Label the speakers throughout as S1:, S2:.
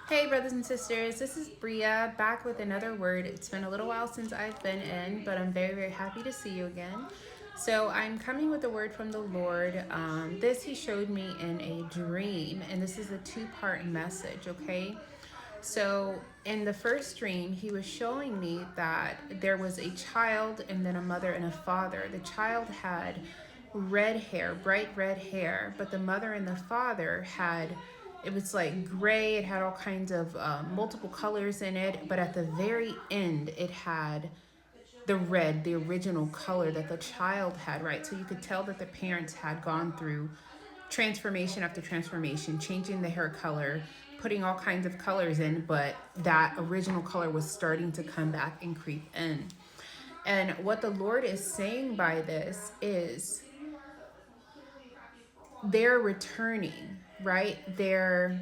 S1: Hey, brothers and sisters, this is Bria back with another word. It's been a little while since I've been in, but I'm very, very happy to see you again. So, I'm coming with a word from the Lord. This He showed me in a dream, and this is a two-part message, okay? So, in the first dream, He was showing me that there was a child and then a mother and a father. The child had red hair, bright red hair, but the mother and the father had, it was like gray. It had all kinds of multiple colors in it, but at the very end it had the red, the original color that the child had, right? So you could tell that the parents had gone through transformation after transformation, changing the hair color, putting all kinds of colors in, but that original color was starting to come back and creep in. And what the Lord is saying by this is they're returning, right? Their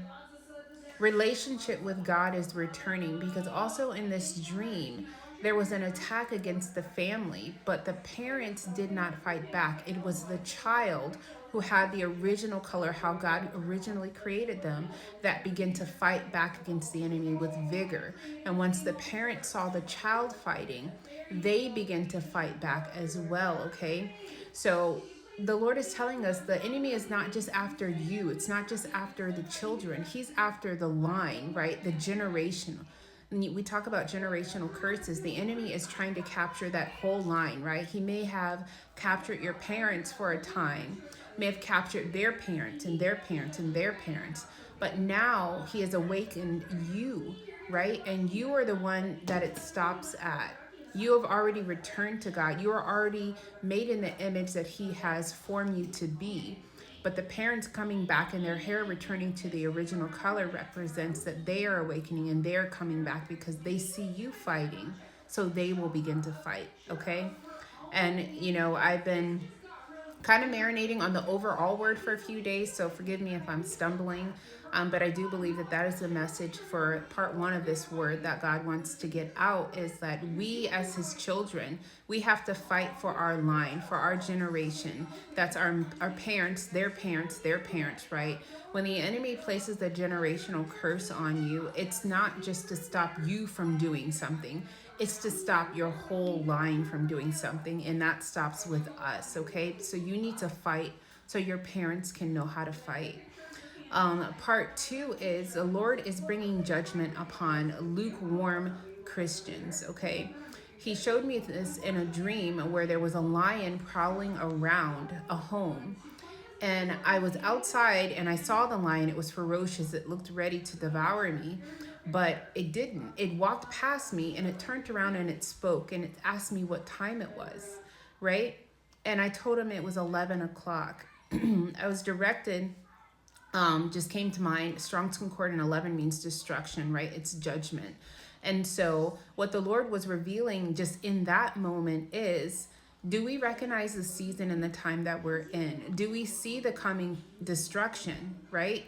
S1: relationship with God is returning, because also in this dream, there was an attack against the family, but the parents did not fight back. It was the child who had the original color, how God originally created them, that began to fight back against the enemy with vigor. And once the parents saw the child fighting, they began to fight back as well, okay? So the Lord is telling us the enemy is not just after you. It's not just after the children. He's after the line, right? The generational. We talk about generational curses. The enemy is trying to capture that whole line, right? He may have captured your parents for a time, may have captured their parents and their parents and their parents, but now he has awakened you, right? And you are the one that it stops at. You have already returned to God. You are already made in the image that He has formed you to be. But the parents coming back and their hair returning to the original color represents that they are awakening and they're coming back because they see you fighting. So they will begin to fight, okay? And, I've been kind of marinating on the overall word for a few days, so forgive me if I'm stumbling. But I do believe that that is the message for part one of this word that God wants to get out, is that we as His children, we have to fight for our line, for our generation. That's our parents, their parents, their parents, right? When the enemy places a generational curse on you, it's not just to stop you from doing something. It's to stop your whole line from doing something, and that stops with us, okay? So you need to fight so your parents can know how to fight. Part two is the Lord is bringing judgment upon lukewarm Christians, okay? He showed me this in a dream where there was a lion prowling around a home. And I was outside and I saw the lion. It was ferocious. It looked ready to devour me, but it didn't. It walked past me and it turned around and it spoke and it asked me what time it was, right? And I told him it was 11 o'clock. I was directed, just came to mind. Strong's Concordance 11 means destruction, right? It's judgment. And so what the Lord was revealing just in that moment is, do we recognize the season and the time that we're in? Do we see the coming destruction, right?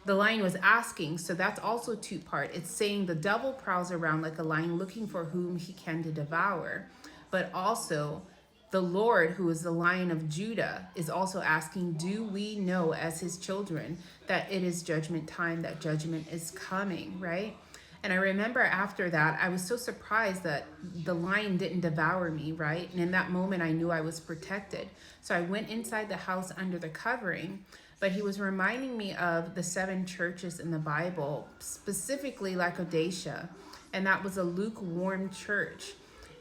S1: The lion was asking, so that's also two-part. It's saying the devil prowls around like a lion looking for whom he can to devour. But also the Lord, who is the Lion of Judah, is also asking, do we know as His children that it is judgment time, that judgment is coming, right? And I remember after that, I was so surprised that the lion didn't devour me, right? And in that moment, I knew I was protected. So I went inside the house under the covering, but he was reminding me of the 7 churches in the Bible, specifically Laodicea, and that was a lukewarm church.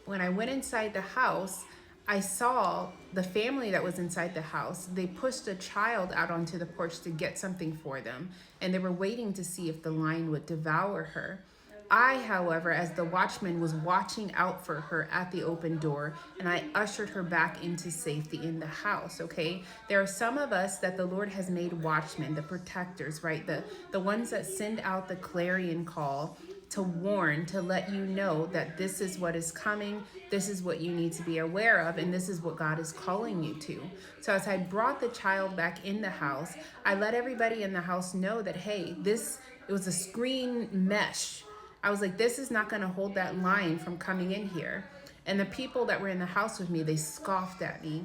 S1: When I went inside the house, I saw the family that was inside the house. They pushed a child out onto the porch to get something for them, and they were waiting to see if the lion would devour her. I, however, as the watchman, was watching out for her at the open door, and I ushered her back into safety in the house, okay? There are some of us that the Lord has made watchmen, the protectors, right? The ones that send out the clarion call to warn, to let you know that this is what is coming, this is what you need to be aware of, and this is what God is calling you to. So as I brought the child back in the house, I let everybody in the house know that, hey, it was a screen mesh. I was like, this is not going to hold that lion from coming in here. And the people that were in the house with me, they scoffed at me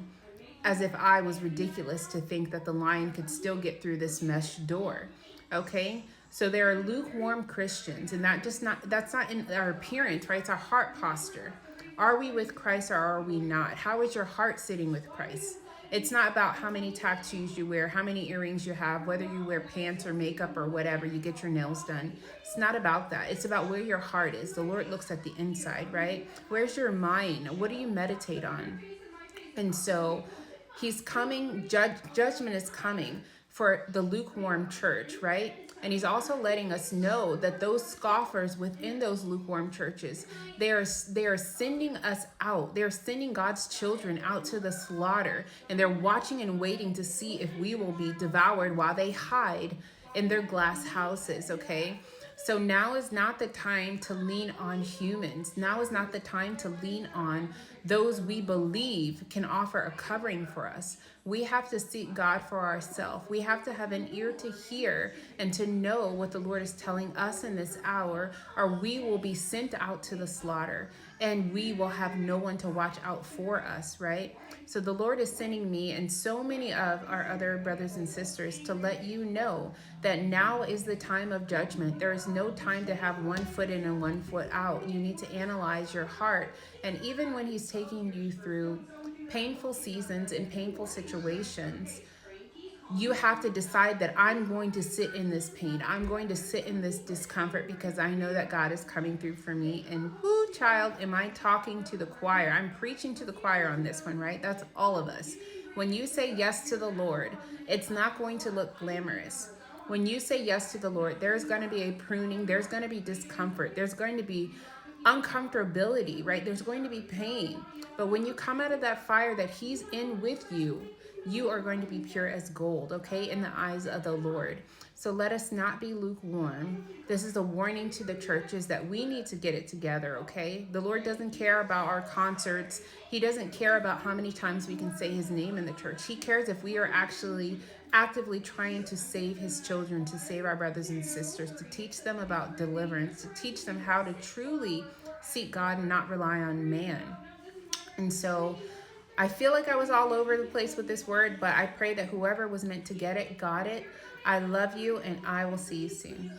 S1: as if I was ridiculous to think that the lion could still get through this mesh door. Okay? So there are lukewarm Christians, and that's not in our appearance, right? It's our heart posture. Are we with Christ or are we not? How is your heart sitting with Christ? It's not about how many tattoos you wear, how many earrings you have, whether you wear pants or makeup or whatever, you get your nails done. It's not about that. It's about where your heart is. The Lord looks at the inside, right? Where's your mind? What do you meditate on? And so he's coming, judgment is coming for the lukewarm church, right? And he's also letting us know that those scoffers within those lukewarm churches, they are sending us out. They're sending God's children out to the slaughter, and they're watching and waiting to see if we will be devoured while they hide in their glass houses, okay? So now is not the time to lean on humans. Now is not the time to lean on those we believe can offer a covering for us. We have to seek God for ourselves. We have to have an ear to hear and to know what the Lord is telling us in this hour, or we will be sent out to the slaughter and we will have no one to watch out for us, right? So the Lord is sending me and so many of our other brothers and sisters to let you know that now is the time of judgment. There is no time to have one foot in and one foot out. You need to analyze your heart. And even when He's taking you through painful seasons and painful situations, you have to decide that I'm going to sit in this pain. I'm going to sit in this discomfort because I know that God is coming through for me. And whoo, child, am I talking to the choir? I'm preaching to the choir on this one, right? That's all of us. When you say yes to the Lord, it's not going to look glamorous. When you say yes to the Lord, there's going to be a pruning, there's going to be discomfort, there's going to be uncomfortability, right? There's going to be pain. But when you come out of that fire that He's in with you, you are going to be pure as gold, okay, in the eyes of the Lord. So let us not be lukewarm. This is a warning to the churches that we need to get it together, okay? The Lord doesn't care about our concerts. He doesn't care about how many times we can say His name in the church. He cares if we are actually actively trying to save His children, to save our brothers and sisters, to teach them about deliverance, to teach them how to truly seek God and not rely on man. And so I feel like I was all over the place with this word, but I pray that whoever was meant to get it got it. I love you, and I will see you soon.